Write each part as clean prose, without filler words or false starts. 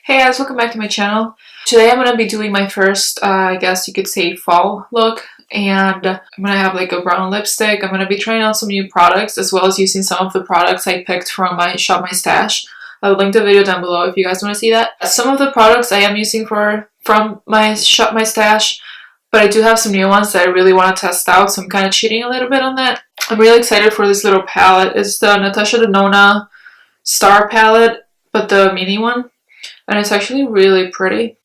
Hey guys, welcome back to my channel. Today I'm going to be doing my first, I guess you could say fall look, and I'm going to have like a brown lipstick. I'm going to be trying out some new products as well as using some of the products I picked from my Shop My Stash. I will link the video down below if you guys want to see that. Some of the products I am using from my Shop My Stash, but I do have some new ones that I really want to test out, so I'm kind of cheating a little bit on that. I'm really excited for this little palette. It's the Natasha Denona Star palette, but the mini one. And it's actually really pretty.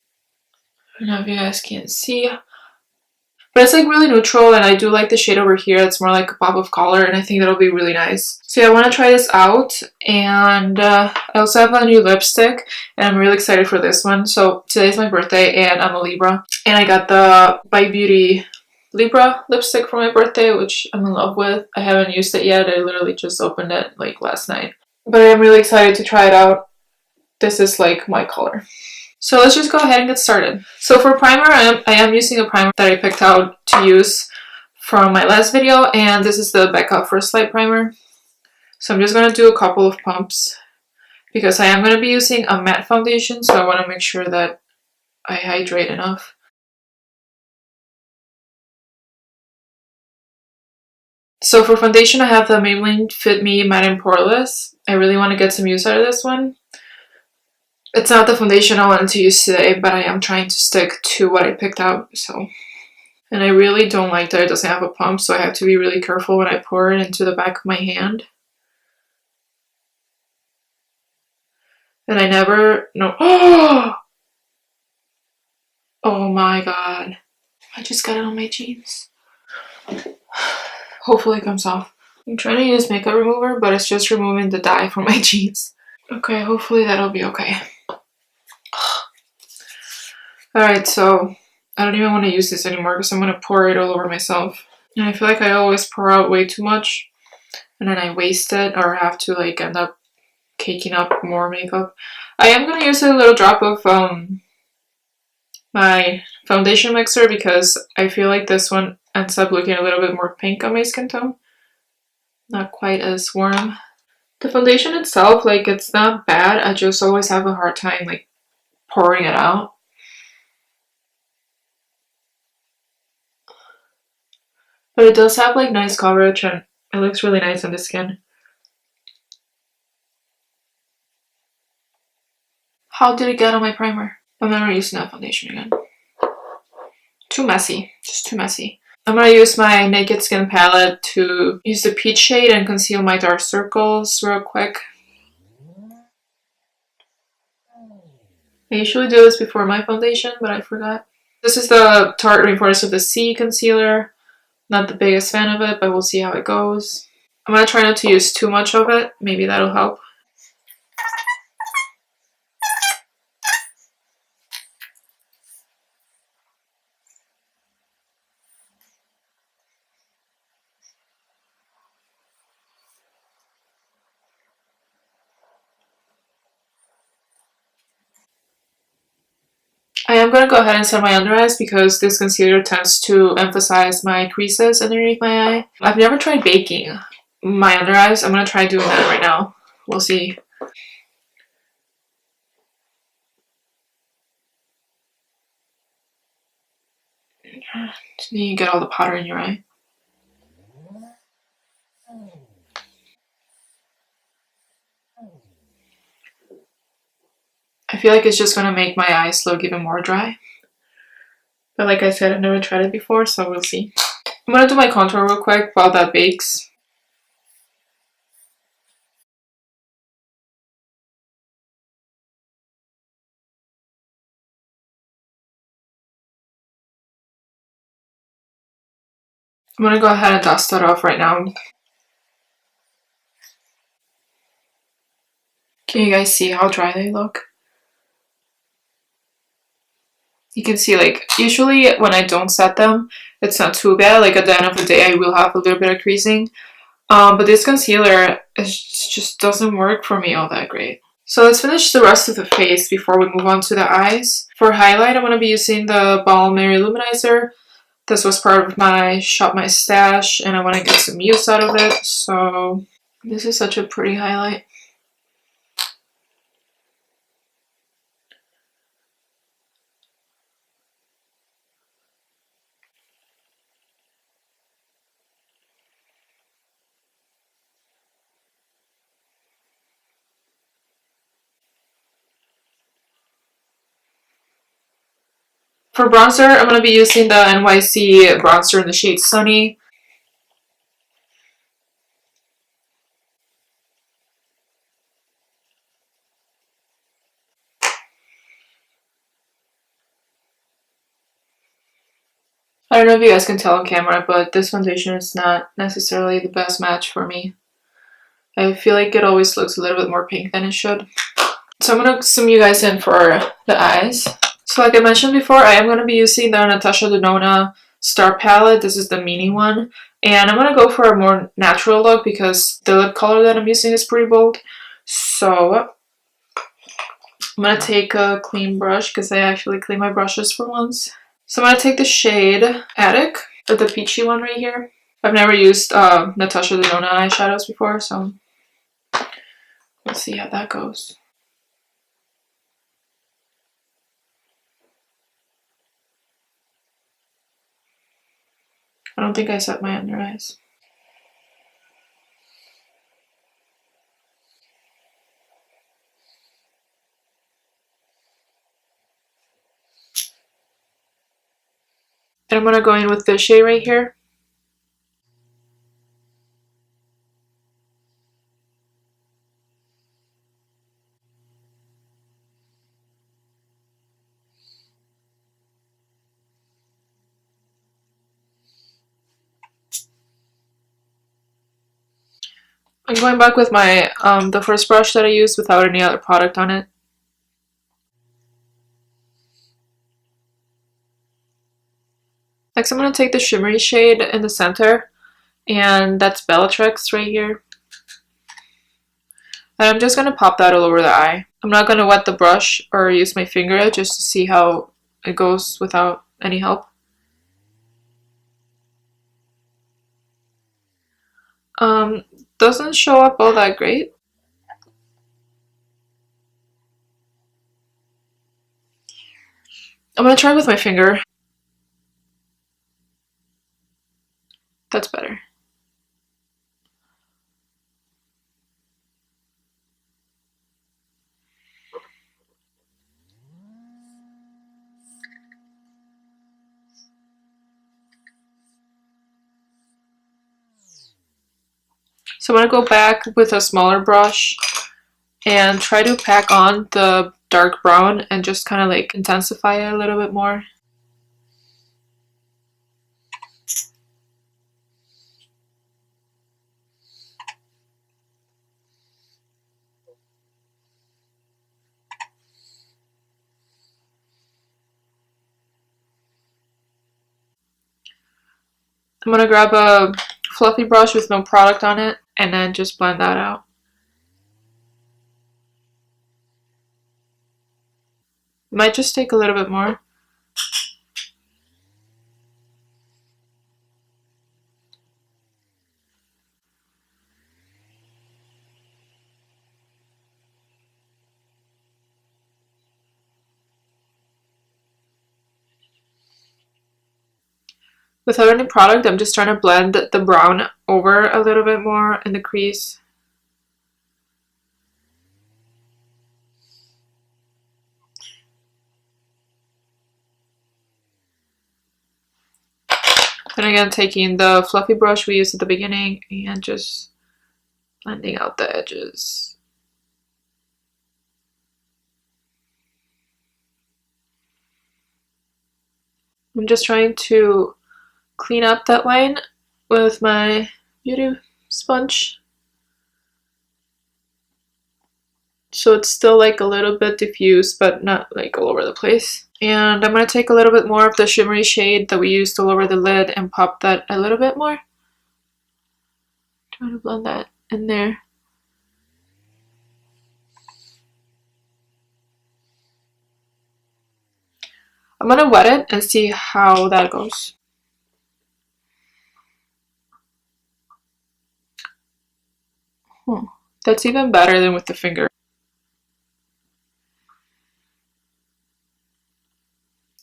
I don't know if you guys can see. But it's like really neutral, and I do like the shade over here. It's more like a pop of color, and I think that'll be really nice. So yeah, I want to try this out. And I also have a new lipstick, and I'm really excited for this one. So today's my birthday, and I'm a Libra. And I got the By Beauty Libra lipstick for my birthday, which I'm in love with. I haven't used it yet. I literally just opened it like last night. But I'm really excited to try it out. This is like my color. So let's just go ahead and get started. So for primer, I am using a primer that I picked out to use from my last video, and this is the Becca First Light primer. So I'm just going to do a couple of pumps because I am going to be using a matte foundation, so I want to make sure that I hydrate enough. So for foundation, I have the Maybelline Fit Me Matte and Poreless. I really want to get some use out of this one. It's not the foundation I wanted to use today, but I am trying to stick to what I picked out, so. And I really don't like that it doesn't have a pump, so I have to be really careful when I pour it into the back of my hand. And I never know. Oh my god. I just got it on my jeans. Hopefully it comes off. I'm trying to use makeup remover, but it's just removing the dye from my jeans. Okay, hopefully that'll be okay. Alright, so I don't even want to use this anymore because I'm going to pour it all over myself. And I feel like I always pour out way too much and then I waste it or have to like end up caking up more makeup. I am going to use a little drop of my foundation mixer because I feel like this one ends up looking a little bit more pink on my skin tone. Not quite as warm. The foundation itself, like, it's not bad. I just always have a hard time like pouring it out. But it does have like nice coverage and it looks really nice on the skin. How did it get on my primer? I'm never using that foundation again. Too messy. Just too messy. I'm going to use my Naked Skin palette to use the peach shade and conceal my dark circles real quick. I usually do this before my foundation, but I forgot. This is the Tarte Rainforest of the Sea concealer. Not the biggest fan of it, but we'll see how it goes. I'm going to try not to use too much of it. Maybe that'll help. I am going to go ahead and set my under eyes because this concealer tends to emphasize my creases underneath my eye. I've never tried baking my under eyes. I'm going to try doing that right now. We'll see. You get all the powder in your eye. I feel like it's just going to make my eyes look even more dry. But like I said, I've never tried it before, so we'll see. I'm going to do my contour real quick while that bakes. I'm going to go ahead and dust that off right now. Can you guys see how dry they look? You can see, like, usually when I don't set them, it's not too bad. Like, at the end of the day, I will have a little bit of creasing. But this concealer just doesn't work for me all that great. So let's finish the rest of the face before we move on to the eyes. For highlight, I'm going to be using the Balm Mary Luminizer. This was part of my Shop My Stash, and I want to get some use out of it. So this is such a pretty highlight. For bronzer, I'm going to be using the NYC bronzer in the shade Sunny. I don't know if you guys can tell on camera, but this foundation is not necessarily the best match for me. I feel like it always looks a little bit more pink than it should. So I'm going to zoom you guys in for the eyes. So like I mentioned before, I am going to be using the Natasha Denona Star Palette. This is the mini one. And I'm going to go for a more natural look because the lip color that I'm using is pretty bold. So I'm going to take a clean brush because I actually clean my brushes for once. So I'm going to take the shade Attic, or the peachy one right here. I've never used Natasha Denona eyeshadows before, so let's see how that goes. I don't think I set my under eyes. And I'm going to go in with this shade right here. I'm going back with my the first brush that I used without any other product on it. Next, I'm going to take the shimmery shade in the center, and that's Bellatrix right here. And I'm just going to pop that all over the eye. I'm not going to wet the brush or use my finger just to see how it goes without any help. Doesn't show up all that great. I'm going to try with my finger. That's better. So I'm going to go back with a smaller brush and try to pack on the dark brown and just kind of like intensify it a little bit more. I'm going to grab a fluffy brush with no product on it and then just blend that out. Might just take a little bit more. Without any product, I'm just trying to blend the brown over a little bit more in the crease. And again, taking the fluffy brush we used at the beginning and just blending out the edges. I'm just trying to clean up that line with my beauty sponge, so it's still like a little bit diffused but not like all over the place. And I'm going to take a little bit more of the shimmery shade that we used all over the lid and pop that a little bit more. Trying to blend that in there. I'm going to wet it and see how that goes. That's even better than with the finger.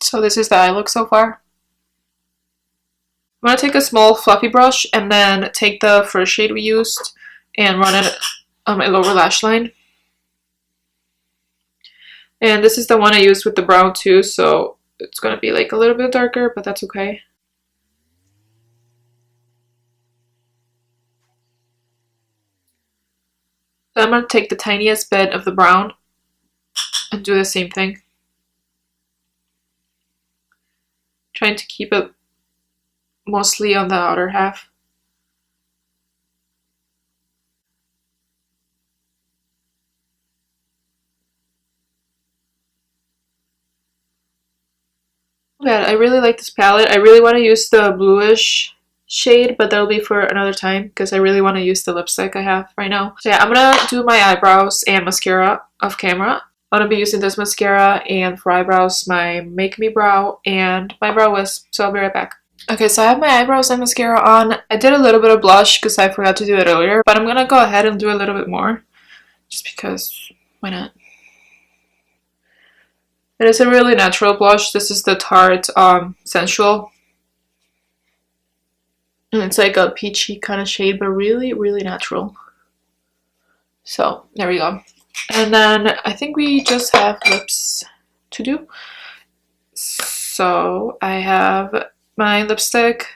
So this is the eye look so far. I'm going to take a small fluffy brush and then take the first shade we used and run it on my lower lash line. And this is the one I used with the brown too, so it's gonna be like a little bit darker, but that's okay. So I'm gonna take the tiniest bit of the brown and do the same thing. Trying to keep it mostly on the outer half. Yeah, I really like this palette. I really want to use the bluish shade, but that'll be for another time because I really want to use the lipstick I have right now. So yeah, I'm gonna do my eyebrows and mascara off camera. I'm gonna be using this mascara, and for eyebrows, my Make Me Brow and my Brow Wiz. So I'll be right back. Okay, so I have my eyebrows and mascara on. I did a little bit of blush because I forgot to do it earlier, but I'm gonna go ahead and do a little bit more just because, why not? It is a really natural blush. This is the Tarte Sensual. And it's like a peachy kind of shade, but really, really natural. So, there we go. And then I think we just have lips to do. So, I have my lipstick.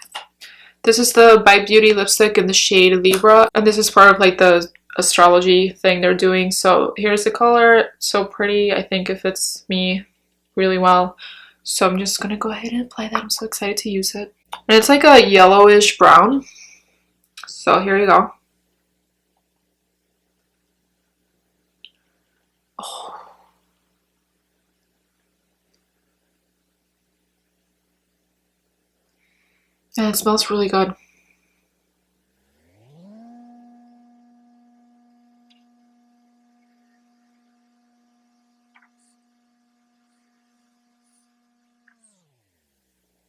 This is the Bite Beauty lipstick in the shade Libra. And this is part of like the astrology thing they're doing. So, here's the color. So pretty. I think it fits me really well, so I'm just gonna go ahead and apply that. I'm so excited to use it, and it's like a yellowish brown. So here you go. Oh. And it smells really good.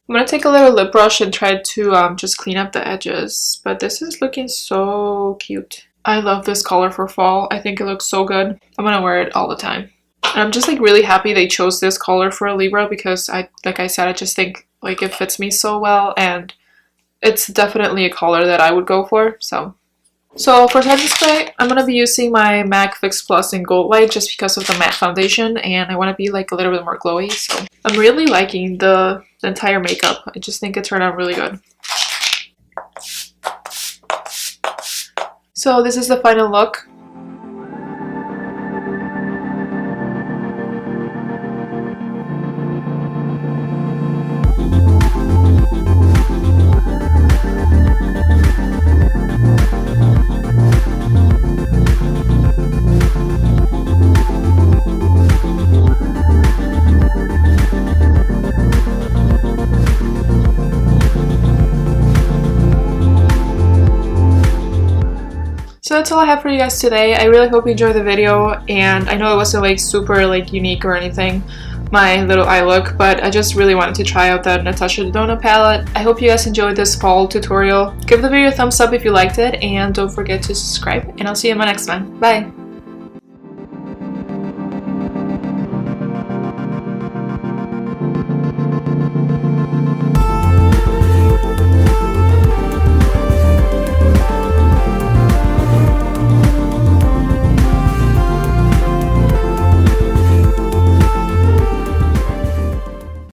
I'm gonna take a little lip brush and try to just clean up the edges, but this is looking so cute. I love this color for fall. I think it looks so good. I'm gonna wear it all the time. And I'm just like really happy they chose this color for a Libra because like I said, I just think like it fits me so well, and it's definitely a color that I would go for. So for setting spray, I'm going to be using my MAC Fix Plus in Gold Light just because of the matte foundation, and I want to be like a little bit more glowy. So I'm really liking the entire makeup. I just think it turned out really good. So this is the final look. So that's all I have for you guys today. I really hope you enjoyed the video, and I know it wasn't like super like unique or anything, my little eye look, but I just really wanted to try out that Natasha Denona palette. I hope you guys enjoyed this fall tutorial. Give the video a thumbs up if you liked it, and don't forget to subscribe, and I'll see you in my next one. Bye!